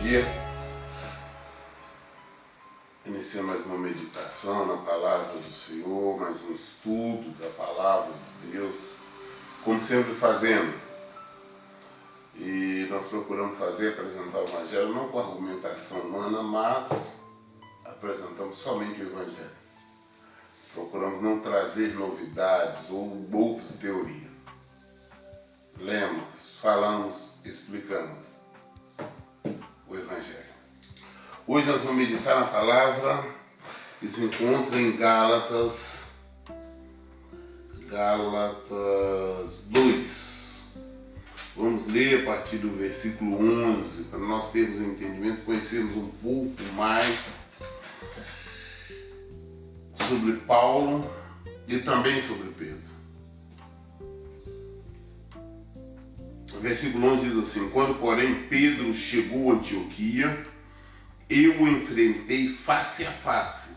dia. Iniciando mais uma meditação na Palavra do Senhor, mais um estudo da Palavra de Deus, como sempre fazendo. E nós procuramos apresentar o Evangelho não com argumentação humana, mas apresentamos somente o Evangelho. Procuramos não trazer novidades ou outras teorias. Lemos, falamos, explicamos o Evangelho. Hoje nós vamos meditar na palavra que se encontra em Gálatas 2. Vamos ler a partir do versículo 11, para nós termos um entendimento, conhecermos um pouco mais sobre Paulo e também sobre Pedro. O versículo 11 diz assim: quando, porém, Pedro chegou a Antioquia, eu o enfrentei face a face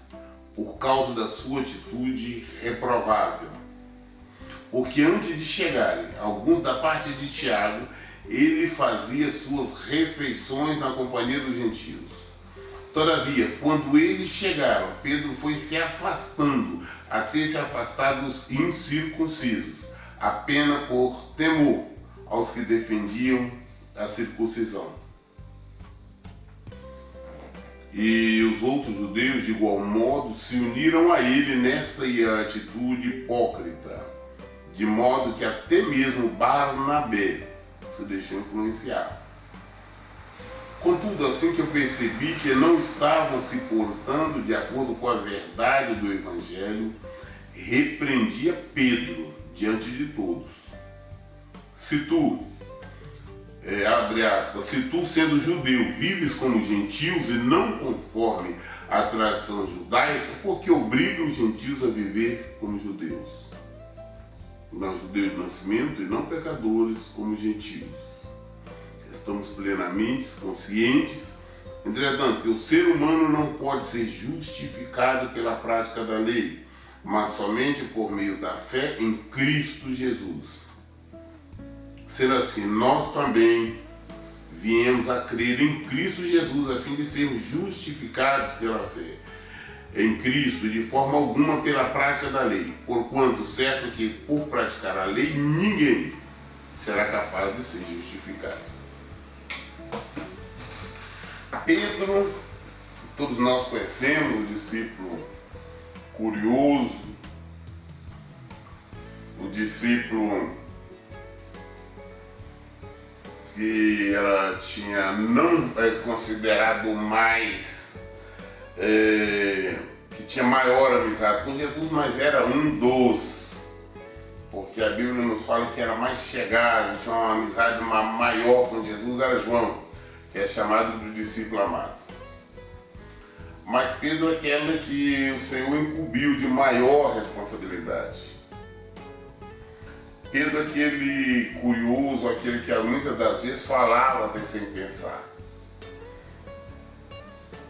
por causa da sua atitude reprovável. Porque antes de chegarem alguns da parte de Tiago, ele fazia suas refeições na companhia dos gentios. Todavia, quando eles chegaram, Pedro foi se afastando, até se afastar dos incircuncisos, apenas por temor aos que defendiam a circuncisão. E os outros judeus, de igual modo, se uniram a ele nessa atitude hipócrita, de modo que até mesmo Barnabé se deixou influenciar. Contudo, assim que eu percebi que não estavam se portando de acordo com a verdade do Evangelho, repreendi a Pedro diante de todos. Se tu, abre aspas, se tu, sendo judeu, vives como gentios e não conforme a tradição judaica, porque obriga os gentios a viver como judeus. Nós, judeus de nascimento, e não pecadores como gentios. Estamos plenamente conscientes, entretanto, que o ser humano não pode ser justificado pela prática da lei, mas somente por meio da fé em Cristo Jesus. Sendo assim, nós também viemos a crer em Cristo Jesus, a fim de sermos justificados pela fé em Cristo, de forma alguma pela prática da lei, porquanto certo que por praticar a lei ninguém será capaz de ser justificado. Pedro, todos nós conhecemos, o discípulo curioso, o discípulo que não é considerado mais, que tinha maior amizade com Jesus, mas era um dos, porque a Bíblia nos fala que era mais chegado, tinha uma amizade maior com Jesus, era João, que é chamado do discípulo amado. Mas Pedro é aquele que o Senhor incumbiu de maior responsabilidade. Pedro é aquele curioso, aquele que muitas das vezes falava até sem pensar.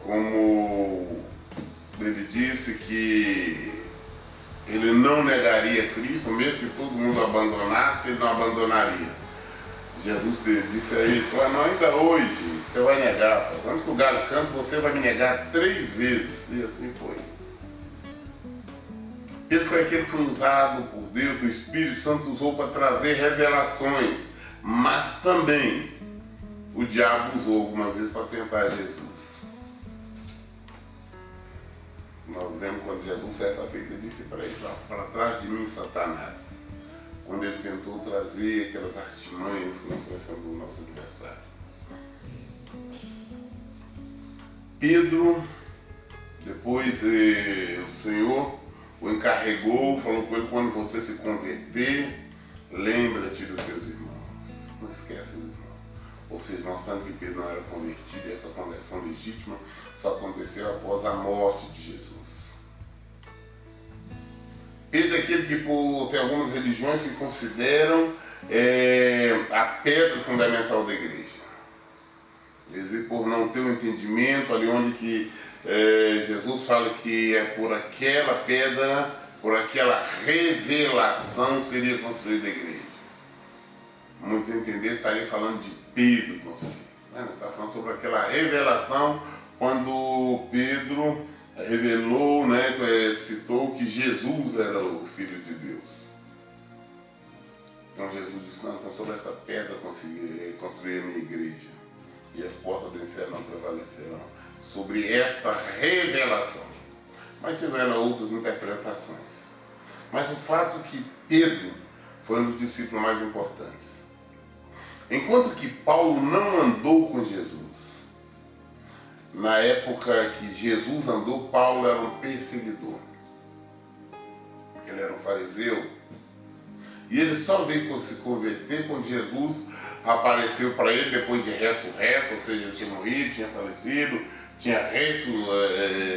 Como ele disse que ele não negaria Cristo, mesmo que todo mundo abandonasse, ele não abandonaria. Jesus disse a ele, não, ainda hoje você vai negar, tanto que o galo canta, você vai me negar 3 vezes, e assim foi. Pedro foi aquele que foi usado por Deus, o Espírito Santo usou para trazer revelações, mas também o diabo usou algumas vezes para tentar Jesus. Nós vemos quando Jesus, certa feita, disse para ele, para trás de mim, Satanás, quando ele tentou trazer aquelas artimanhas que nós conhecemos do nosso adversário. Pedro, depois o Senhor o encarregou, falou com ele, quando você se converter, lembra-te dos teus irmãos. Não esquece os irmãos. Ou seja, mostrando que Pedro não era convertido, e essa conversão legítima só aconteceu após a morte de Jesus. Pedro é aquele que tem algumas religiões que consideram a pedra fundamental da igreja. Quer dizer, por não ter um entendimento, ali onde que Jesus fala que é por aquela pedra, por aquela revelação seria construída a igreja. Muitos entenderam, estaria falando de Pedro construído. Está falando sobre aquela revelação quando Pedro revelou, citou que Jesus era o Filho de Deus. Então Jesus disse, não, então sobre essa pedra eu consegui construir a minha igreja e as portas do inferno não prevalecerão. Sobre esta revelação. Mas tiveram outras interpretações. Mas o fato é que Pedro foi um dos discípulos mais importantes. Enquanto que Paulo não andou com Jesus, na época que Jesus andou, Paulo era um perseguidor. Ele era um fariseu. E ele só veio se converter quando Jesus apareceu para ele depois de ressurreto, ou seja, ele tinha morrido, tinha falecido, tinha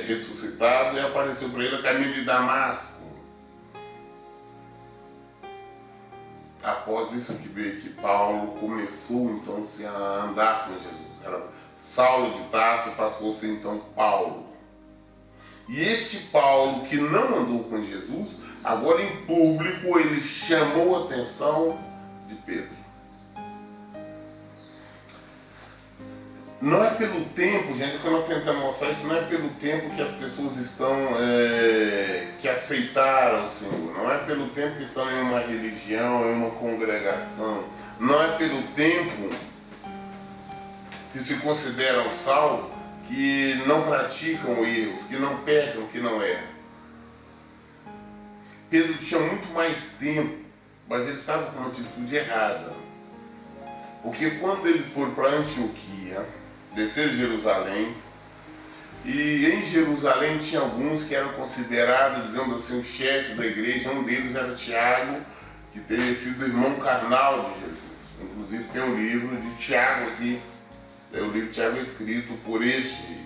ressuscitado e apareceu para ele a caminho de Damasco. Após isso que Paulo começou então a andar com Jesus. Era Saulo de Tarso, passou a ser então Paulo. E este Paulo que não andou com Jesus, agora em público ele chamou a atenção de Pedro. Não é pelo tempo, gente, o que nós tentamos mostrar isso, não é pelo tempo que as pessoas estão, que aceitaram o Senhor, não é pelo tempo que estão em uma religião, em uma congregação, não é pelo tempo que se consideram salvos, que não praticam erros, que não pecam, que não erram. Pedro tinha muito mais tempo, mas ele estava com uma atitude errada. Porque quando ele foi para Antioquia, descer de Jerusalém, e em Jerusalém tinha alguns que eram considerados, digamos assim, os chefes da igreja. Um deles era Tiago, que teria sido irmão carnal de Jesus. Inclusive tem um livro de Tiago aqui, o livro de Tiago é escrito por este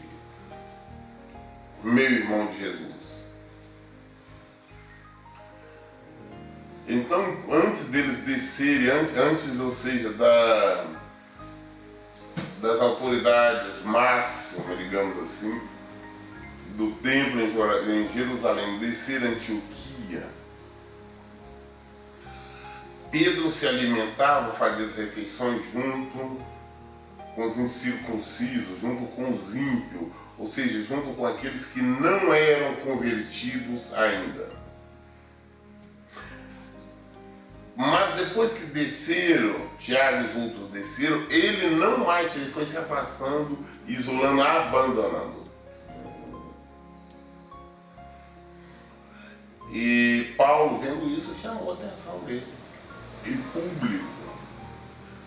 meu irmão de Jesus. Então, antes deles descerem, ou seja, das autoridades máximas, digamos assim, do templo em Jerusalém, descer a Antioquia, Pedro se alimentava, fazia as refeições junto com os incircuncisos, junto com os ímpios, ou seja, junto com aqueles que não eram convertidos ainda. Mas depois que desceram, Tiago e os outros desceram, ele não mais, ele foi se afastando, isolando, abandonando. E Paulo, vendo isso, chamou a atenção dele, em público,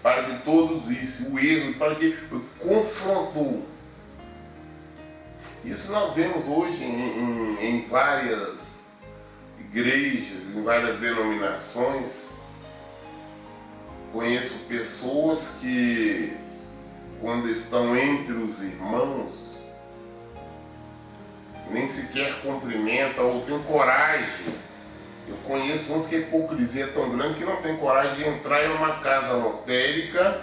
para que todos vissem o erro, para que confrontou. Isso nós vemos hoje em várias igrejas, em várias denominações. Conheço pessoas que, quando estão entre os irmãos, nem sequer cumprimentam ou têm coragem. Eu conheço uns que a hipocrisia é tão grande que não tem coragem de entrar em uma casa lotérica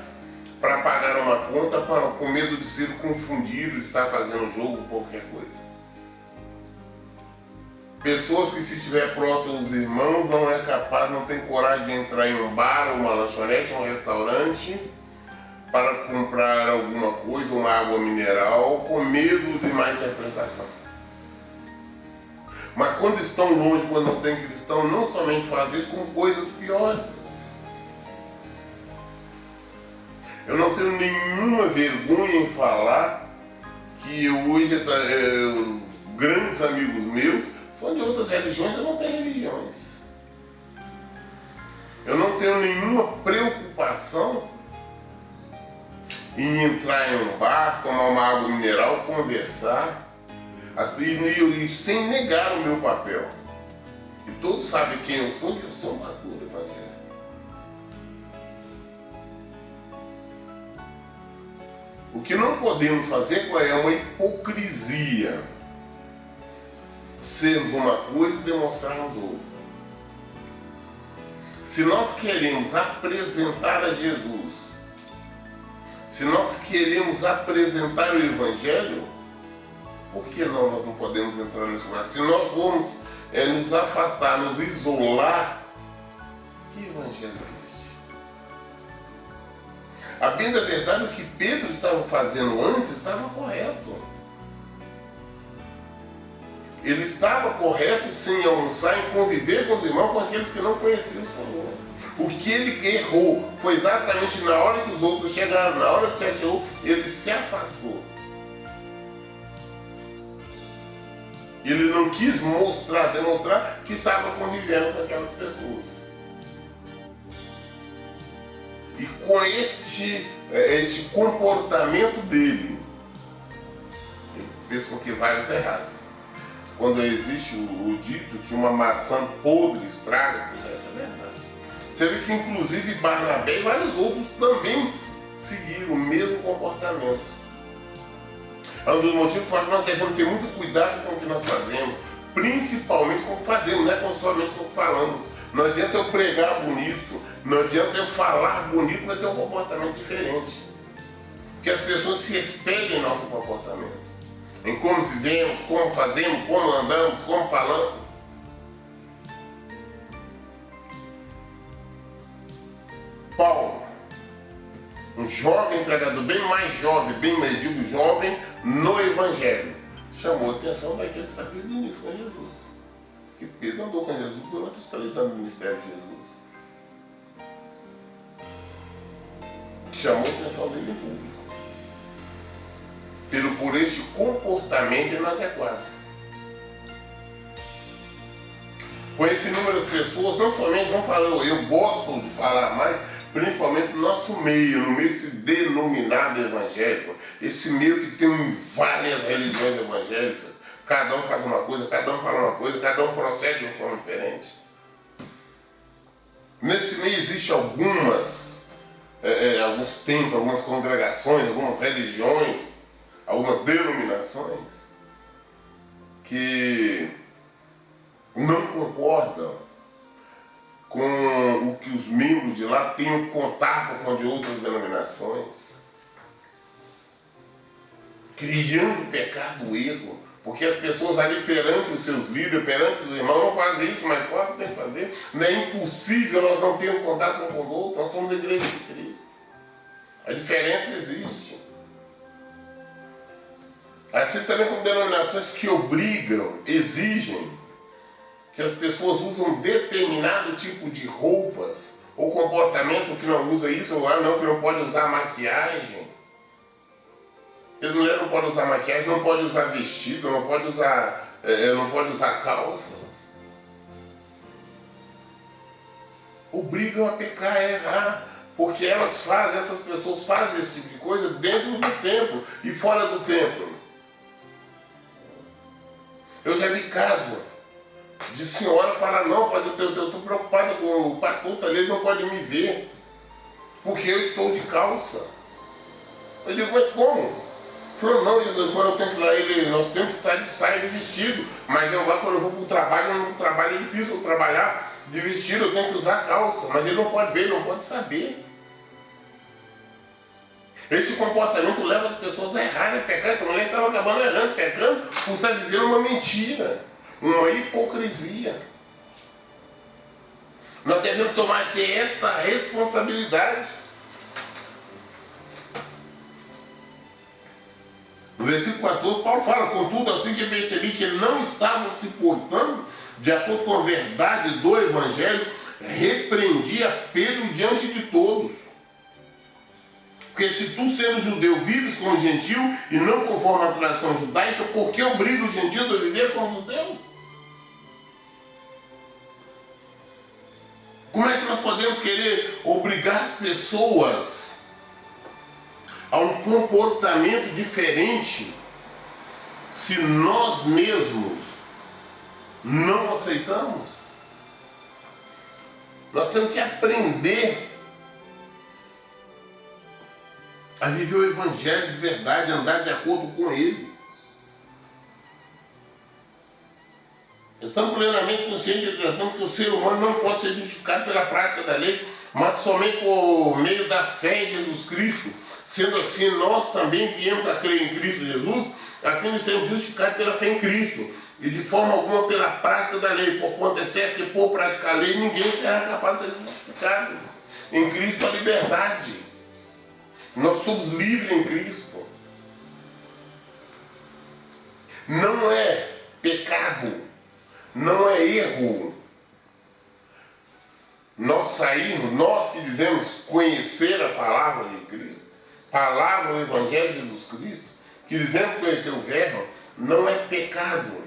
para pagar uma conta com medo de ser confundido, de estar fazendo jogo, qualquer coisa. Pessoas que, se estiver próximo dos irmãos, não é capaz, não tem coragem de entrar em um bar, uma lanchonete, um restaurante para comprar alguma coisa, uma água mineral, com medo de má interpretação. Mas quando estão longe, quando não tem cristão, não somente fazem isso, como coisas piores. Eu não tenho nenhuma vergonha em falar que hoje grandes amigos meus são de outras religiões, eu não tenho religiões. Eu não tenho nenhuma preocupação em entrar em um bar, tomar uma água mineral, conversar, e sem negar o meu papel. E todos sabem quem eu sou, que eu sou um pastor evangélico. O que não podemos fazer é uma hipocrisia. Sermos uma coisa e demonstrarmos outra. Se nós queremos apresentar a Jesus, se nós queremos apresentar o Evangelho, por que nós não podemos entrar nesse lugar? Se nós vamos nos afastar, nos isolar, que Evangelho é este? A bem da verdade, o que Pedro estava fazendo antes estava correto. Ele estava correto sim em almoçar e conviver com os irmãos, com aqueles que não conheciam o Senhor. O que ele errou foi exatamente na hora que os outros chegaram, na hora que chegou, ele se afastou. Ele não quis demonstrar que estava convivendo com aquelas pessoas. E com este comportamento dele, ele fez com que vários errassem. Quando existe o dito que uma maçã podre estraga, essa é verdade. Você vê que inclusive Barnabé e vários outros também seguiram o mesmo comportamento. É um dos motivos que nós devemos ter muito cuidado com o que nós fazemos, principalmente com o que fazemos, não é somente com o que falamos. Não adianta eu pregar bonito, não adianta eu falar bonito, mas ter um comportamento diferente. Que as pessoas se espelhem em nosso comportamento. Em como vivemos, como fazemos, como andamos, como falamos. Paulo, um jovem pregador, bem mais jovem, digo jovem, no Evangelho, chamou a atenção daquele que está desde o início com Jesus. Que Pedro andou com Jesus durante os 3 anos do ministério de Jesus. Chamou a atenção dele em público. Por este comportamento inadequado. Conheci inúmeras pessoas, não somente, vamos falar, eu gosto de falar mais, principalmente no nosso meio, no meio desse denominado evangélico, esse meio que tem várias religiões evangélicas, cada um faz uma coisa, cada um fala uma coisa, cada um procede de uma forma diferente. Nesse meio existem alguns templos, algumas congregações, algumas religiões, algumas denominações que não concordam com o que os membros de lá tenham contato com de outras denominações, criando pecado, erro, porque as pessoas ali perante os seus líderes, perante os irmãos, não fazem isso, mas claro que tem que fazer. Não é impossível nós não termos contato com os outros, nós somos a igreja de Cristo. A diferença existe. Assim também como denominações que obrigam, exigem que as pessoas usam determinado tipo de roupas ou comportamento que não usa isso, ou não, que não pode usar maquiagem. As mulheres não podem usar maquiagem, não pode usar vestido, não pode usar calça. Obrigam a pecar, a errar, porque essas pessoas fazem esse tipo de coisa dentro do templo e fora do templo. Eu já vi caso de senhora falar, não, mas eu estou preocupada com o pastor ali, ele não pode me ver, porque eu estou de calça. Eu digo, mas como? Falou, não, quando eu tenho que ir lá, nós temos que estar de saia e de vestido, mas quando eu vou para o trabalho, no trabalho é difícil eu trabalhar de vestido, eu tenho que usar calça, mas ele não pode ver, ele não pode saber. Esse comportamento leva as pessoas a errarem, a pecar. Essa mulher estava acabando errando, pecando, por estar vivendo uma mentira, uma hipocrisia. Nós devemos ter esta responsabilidade. No versículo 14, Paulo fala, contudo, assim que percebi que ele não estava se portando de acordo com a verdade do Evangelho, repreendi a Pedro diante de todos. Porque se tu, sendo judeu, vives como gentil e não conforme a tradição judaica, por que obriga os gentios a viver como judeus? Como é que nós podemos querer obrigar as pessoas a um comportamento diferente se nós mesmos não aceitamos? Nós temos que aprender a viver o Evangelho de verdade, andar de acordo com ele. Estamos plenamente conscientes de que o ser humano não pode ser justificado pela prática da lei, mas somente por meio da fé em Jesus Cristo. Sendo assim, nós também viemos a crer em Cristo Jesus, a fim de sermos justificados pela fé em Cristo, e de forma alguma pela prática da lei, porquanto é certo que por praticar a lei ninguém será capaz de ser justificado. Em Cristo a liberdade. Nós somos livres em Cristo. Não é pecado, não é erro nós sairmos, nós que dizemos conhecer a palavra de Cristo, palavra, o Evangelho de Jesus Cristo, que dizemos conhecer o Verbo, não é pecado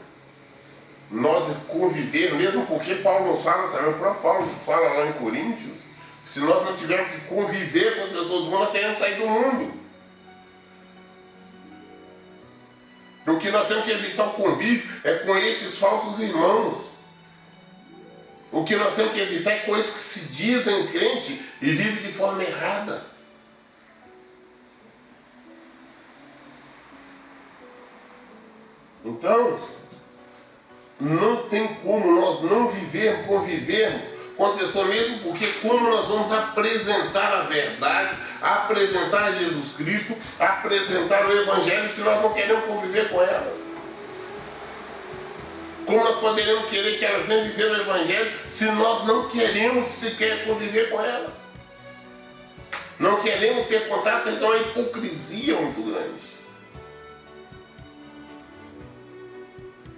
nós conviver, mesmo porque Paulo nos fala também, o próprio Paulo fala lá em Coríntios, se nós não tivermos que conviver com as pessoas do mundo, nós teremos que sair do mundo. O que nós temos que evitar o convívio é com esses falsos irmãos. O que nós temos que evitar é com esses que se dizem crente e vivem de forma errada. Então, não tem como nós não convivermos com a pessoa mesmo, porque como nós vamos apresentar a verdade, apresentar Jesus Cristo, apresentar o Evangelho, se nós não queremos conviver com elas? Como nós poderemos querer que elas venham viver o Evangelho se nós não queremos sequer conviver com elas? Não queremos ter contato, então é uma hipocrisia muito grande.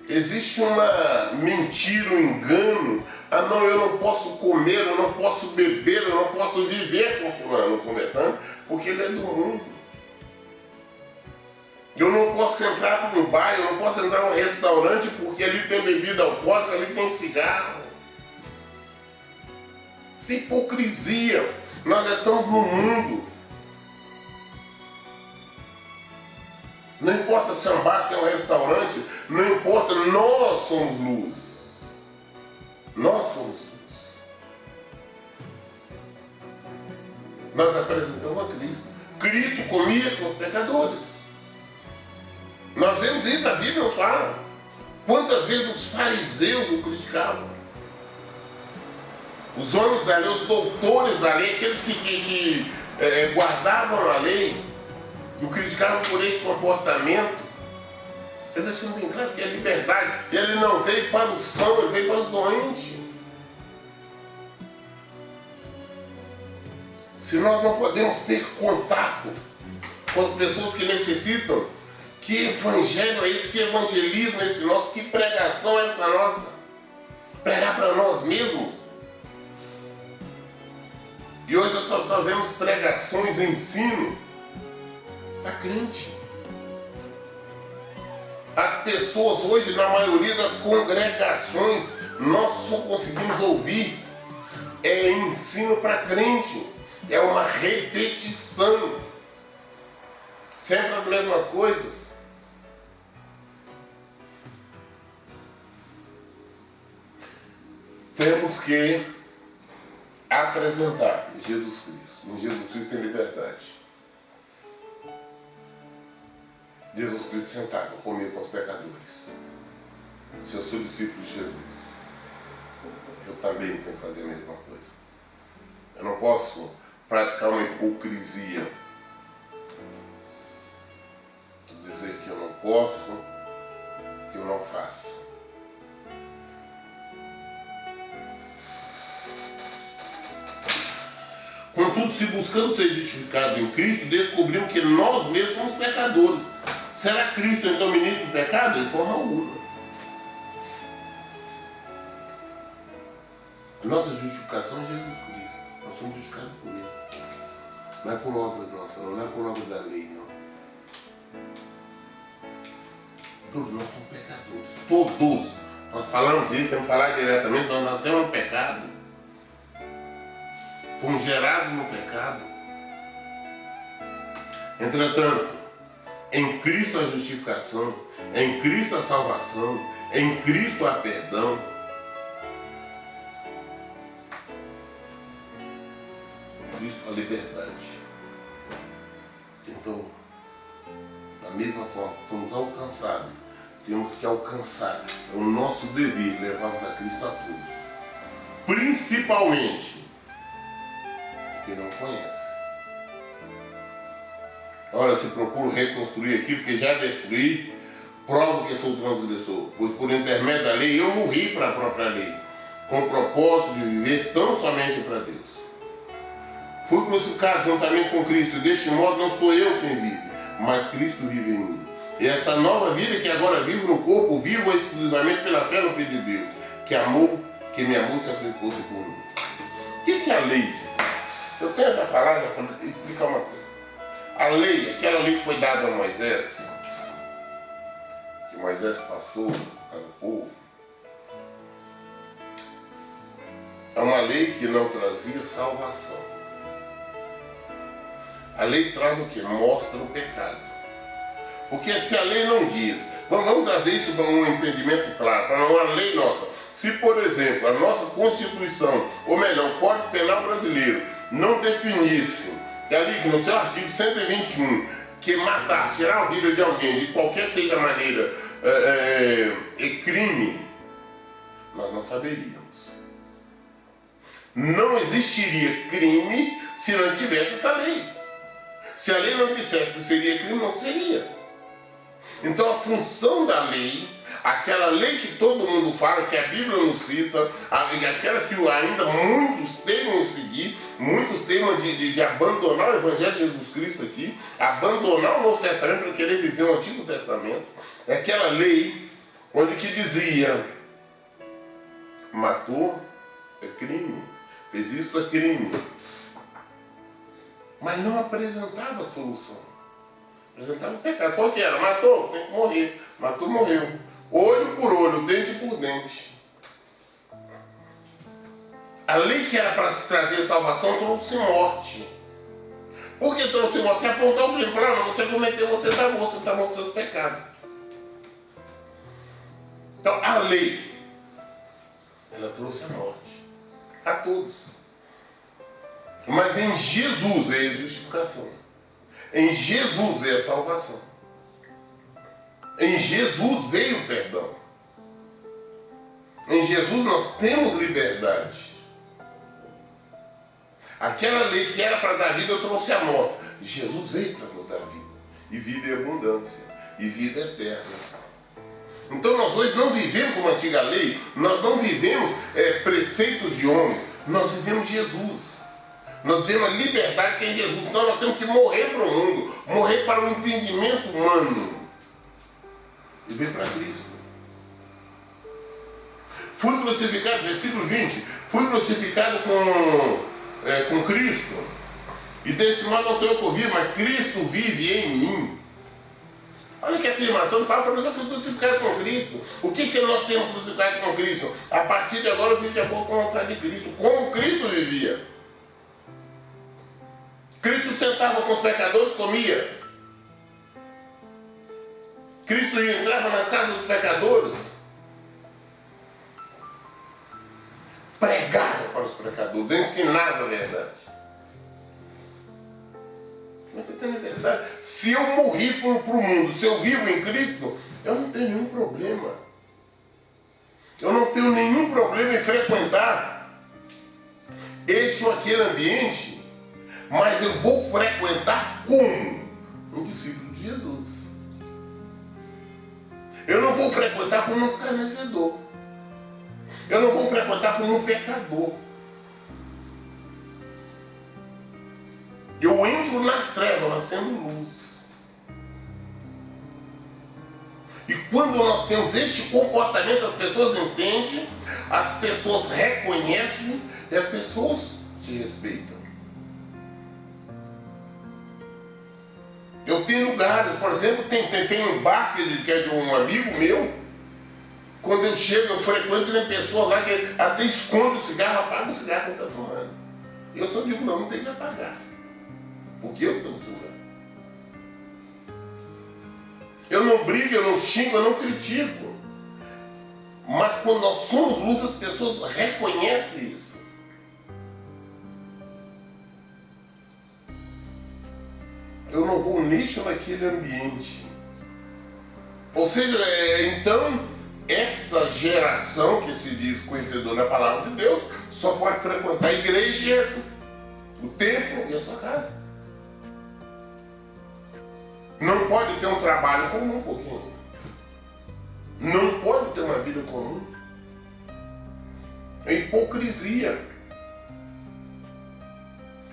Existe uma mentira, um engano. Ah não, eu não posso comer, eu não posso beber, eu não posso viver com fulano, com Betânia, porque ele é do mundo. Eu não posso entrar num bar, eu não posso entrar num restaurante porque ali tem bebida alcoólica, ali tem cigarro. Isso é hipocrisia. Nós já estamos no mundo. Não importa se é um bar, se é um restaurante, não importa, nós somos luz. Nós somos luz. Nós apresentamos a Cristo. Cristo comia com os pecadores. Nós vemos isso, a Bíblia nos fala. Quantas vezes os fariseus o criticavam? Os homens da lei, os doutores da lei, aqueles que guardavam a lei, o criticavam por esse comportamento. Ele deixando bem claro que é liberdade. Ele não veio para o são, ele veio para os doentes. Se nós não podemos ter contato com as pessoas que necessitam, que evangelho é esse? Que evangelismo é esse nosso? Que pregação é essa nossa? Pregar para nós mesmos. E hoje nós só vemos pregações, ensino para crente. As pessoas hoje, na maioria das congregações, nós só conseguimos ouvir ensino para crente. É uma repetição. Sempre as mesmas coisas. Temos que apresentar Jesus Cristo. Em Jesus Cristo tem liberdade. Jesus Cristo sentado, comigo com os pecadores. Se eu sou discípulo de Jesus, eu também tenho que fazer a mesma coisa. Eu não posso praticar uma hipocrisia. Dizer que eu não posso, que eu não faço. Contudo, se buscando ser justificado em Cristo, descobrimos que nós mesmos somos pecadores. Será Cristo então ministro do pecado? De forma alguma. A nossa justificação é Jesus Cristo. Nós somos justificados por Ele. Não é por obras nossas, não é por obras da lei, não. Todos nós somos pecadores. Todos. Nós falamos isso, temos que falar diretamente, nós nascemos no pecado. Fomos gerados no pecado. Entretanto, em Cristo a justificação, em Cristo a salvação, em Cristo há perdão. Em Cristo a liberdade. Então, da mesma forma que fomos alcançados, temos que alcançar. É o nosso dever levarmos a Cristo a todos. Principalmente quem não conhece. Ora, se procuro reconstruir aquilo que já destruí, provo que sou transgressor, pois por intermédio da lei eu morri para a própria lei, com o propósito de viver tão somente para Deus. Fui crucificado juntamente com Cristo, e deste modo não sou eu quem vive, mas Cristo vive em mim. E essa nova vida que agora vivo no corpo, vivo exclusivamente pela fé no Filho de Deus, que me amou e sacrificou-se por mim. O que é a lei? Eu tenho para falar, já vou explicar uma coisa. A lei, aquela lei que foi dada a Moisés, que Moisés passou para o povo, é uma lei que não trazia salvação. A lei traz o que? Mostra o pecado. Porque se a lei não diz, vamos trazer isso para um entendimento claro, para uma lei nossa. Se, por exemplo, a nossa Constituição, ou melhor, o Código Penal brasileiro, não definisse, ali no seu artigo 121, que matar, tirar a vida de alguém, de qualquer seja a maneira, é crime, nós não saberíamos. Não existiria crime se não tivesse essa lei. Se a lei não dissesse que seria crime, não seria. Então a função da lei, aquela lei que todo mundo fala, que a Bíblia nos cita, aquelas que ainda muitos temem seguir, muitos temem de abandonar o Evangelho de Jesus Cristo aqui, abandonar o Novo Testamento para querer viver o Antigo Testamento, é aquela lei onde que dizia, matou é crime, fez isso é crime, mas não apresentava solução. Apresentava o pecado. Qual que era? Matou, tem que morrer. Matou, morreu. Olho por olho, dente por dente. A lei que era para trazer salvação trouxe morte. Por que trouxe morte? Porque apontou para ele e falou, não, você cometeu, você está morto dos seus pecados. Então a lei, ela trouxe a morte a todos. Mas em Jesus veio a justificação. Em Jesus veio a salvação. Em Jesus veio o perdão. Em Jesus nós temos liberdade. Aquela lei que era para dar vida, eu trouxe a morte. Jesus veio para nos dar vida. E vida em abundância. E vida eterna. Então nós hoje não vivemos como a antiga lei. Nós não vivemos preceitos de homens. Nós vivemos Jesus. Nós vivemos a liberdade que é em Jesus. Então nós temos que morrer para o mundo. Morrer para o entendimento humano. E vir para Cristo. Fui crucificado, versículo 20. Fui crucificado com Cristo. E desse modo não sou eu que vivo, mas Cristo vive em mim. Olha que afirmação. Paulo falou, eu fui crucificado com Cristo. O que é nós sermos crucificados com Cristo? A partir de agora eu vivo de acordo com a vontade de Cristo. Como Cristo vivia. Cristo sentava com os pecadores, comia. Cristo entrava nas casas dos pecadores, pregava para os pecadores, ensinava a verdade. Se eu morri para o mundo, se eu vivo em Cristo, eu não tenho nenhum problema. Eu não tenho nenhum problema em frequentar este ou aquele ambiente, mas eu vou frequentar como um discípulo de Jesus. Eu não vou frequentar como um escarnecedor. Eu não vou frequentar como um pecador. Eu entro nas trevas, mas sendo luz. E quando nós temos este comportamento, as pessoas entendem, as pessoas reconhecem e as pessoas te respeitam. Eu tenho lugares, por exemplo, tem um bar que é de um amigo meu. Quando eu chego, eu frequento, tem pessoas lá que até esconde o cigarro, apaga o cigarro que está fumando. Eu só digo, não tem que apagar. Porque eu estou fumando. Eu não brigo, eu não xingo, eu não critico. Mas quando nós somos luz, as pessoas reconhecem isso. Eu não vou nicho naquele ambiente. Ou seja, então, esta geração que se diz conhecedora da palavra de Deus só pode frequentar a igreja, o templo e a sua casa. Não pode ter um trabalho comum, porque não pode ter uma vida comum. É hipocrisia.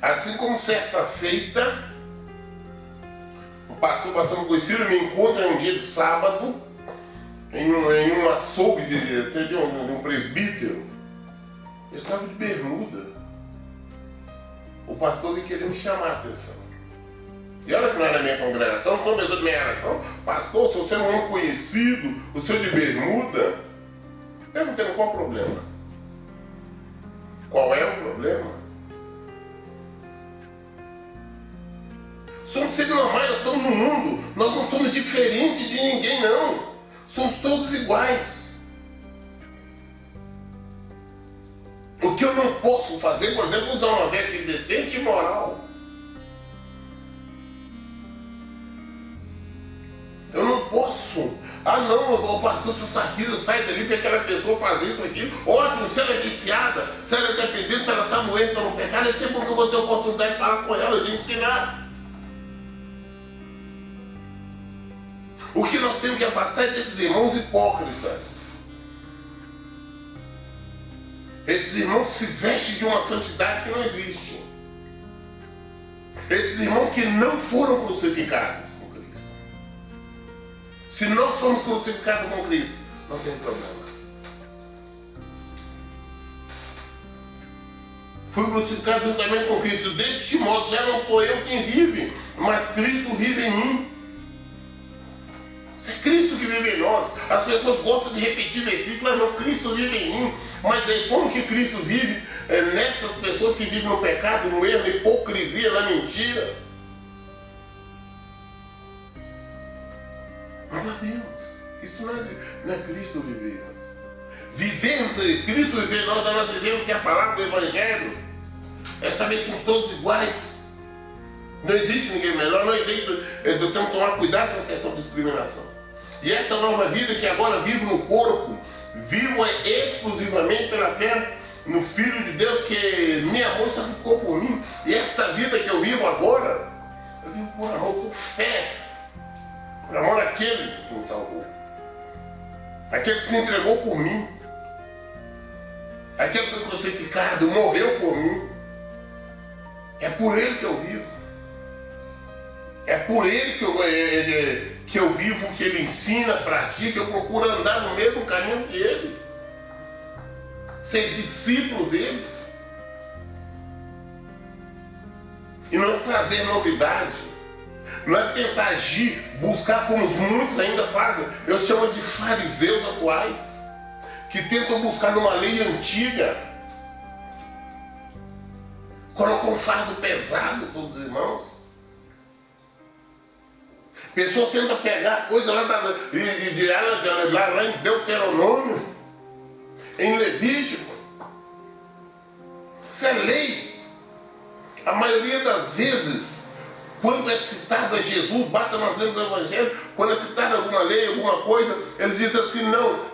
Assim como certa feita, o pastor bastante conhecido me encontra em um dia de sábado, em um açougue de um presbítero. Eu estava de bermuda. O pastor veio querer me chamar a atenção. E olha que não era minha congregação, não estou pensando minha oração. Pastor, se você não é um conhecido, o senhor de bermuda, perguntando qual o problema. Qual é o problema? Somos seres normais, nós estamos no mundo, nós não somos diferentes de ninguém, não. Somos todos iguais. O que eu não posso fazer, por exemplo, usar uma veste indecente e imoral. Eu não posso. Ah não, o pastor está aqui, eu saio dali porque aquela pessoa faz isso aqui. Ótimo, se ela é viciada, se ela é dependente, se ela está moendo no pecado, é tempo que eu vou ter oportunidade de falar com ela, de ensinar. O que nós temos que afastar é desses irmãos hipócritas. Esses irmãos se vestem de uma santidade que não existe. Esses irmãos que não foram crucificados com Cristo. Se nós somos crucificados com Cristo, não tem problema. Fui crucificado juntamente com Cristo. Deste modo já não sou eu quem vive, mas Cristo vive em mim. É Cristo que vive em nós. As pessoas gostam de repetir versículos, não, Cristo vive em mim. Mas como que Cristo vive nessas pessoas que vivem no pecado, no erro, na hipocrisia, na mentira? Mas Deus, isso não é Cristo viver. Vivemos, Cristo viver em nós vivemos que é a palavra do Evangelho. É saber que somos todos iguais. Não existe ninguém melhor, não existe. Temos que tomar cuidado com a questão da discriminação. E essa nova vida que agora vivo no corpo, vivo exclusivamente pela fé no Filho de Deus que me amou e sacrificou por mim. E esta vida que eu vivo agora, eu vivo por amor, por fé, por amor àquele que me salvou, aquele que se entregou por mim, aquele que foi crucificado, morreu por mim. É por ele que eu vivo. É por ele que eu vivo, que ele ensina, pratica, eu procuro andar no mesmo caminho que ele. Ser discípulo dele. E não é trazer novidade. Não é tentar agir, buscar como muitos ainda fazem. Eu chamo de fariseus atuais. Que tentam buscar numa lei antiga. Colocam um fardo pesado para os irmãos. Pessoas tentam pegar coisa lá em Deuteronômio, em Levítico. Isso é lei. A maioria das vezes, quando é citado a Jesus, basta nós lermos o Evangelho, quando é citado alguma lei, alguma coisa, ele diz assim, não,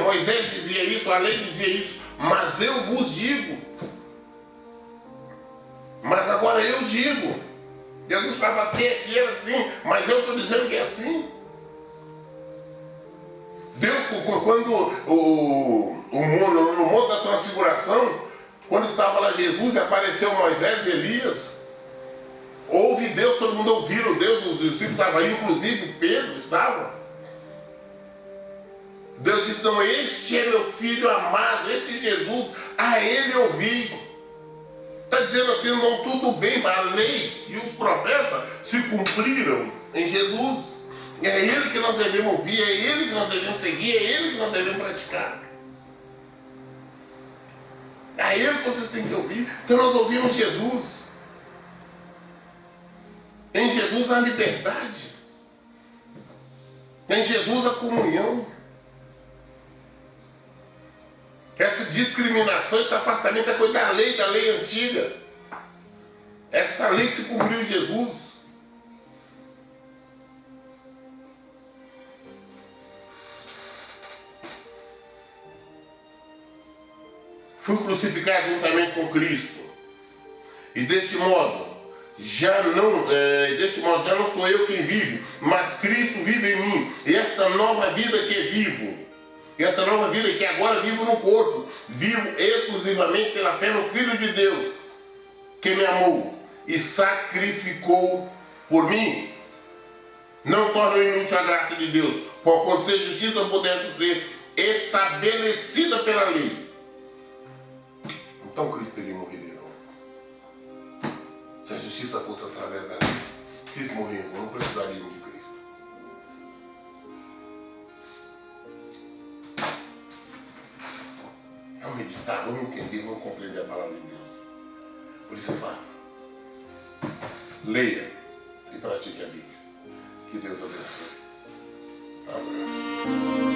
Moisés dizia isso, a lei dizia isso, mas eu vos digo. Mas agora eu digo. Jesus vai bater aqui, era assim, mas eu estou dizendo que é assim. Deus, quando no Monte da Transfiguração, quando estava lá Jesus e apareceu Moisés e Elias, ouve Deus, todo mundo ouviu Deus, os discípulos estavam aí, inclusive Pedro estava. Deus disse, não, este é meu filho amado, este Jesus, a ele ouvi. Está dizendo assim, não, tudo bem, mas a lei e os profetas se cumpriram em Jesus. É ele que nós devemos ouvir, é ele que nós devemos seguir, é ele que nós devemos praticar. É ele que vocês têm que ouvir. Então nós ouvimos Jesus. Em Jesus a liberdade. Em Jesus a comunhão. Essa discriminação, esse afastamento é coisa da lei antiga. Essa lei que se cumpriu em Jesus. Fui crucificado juntamente com Cristo. E deste modo já não sou eu quem vive, mas Cristo vive em mim. E essa nova vida que vivo, essa nova vida que agora vivo no corpo, vivo exclusivamente pela fé no Filho de Deus, que me amou e sacrificou por mim. Não torna inútil a graça de Deus, porquanto se a justiça pudesse ser estabelecida pela lei, então Cristo teria morrido em vão. Se a justiça fosse através da lei, Cristo morreu em vão, não precisaríamos de Cristo. Vamos meditar, vamos entender, vamos compreender a palavra de Deus. Por isso eu falo, leia e pratique a Bíblia. Que Deus abençoe. Um abraço.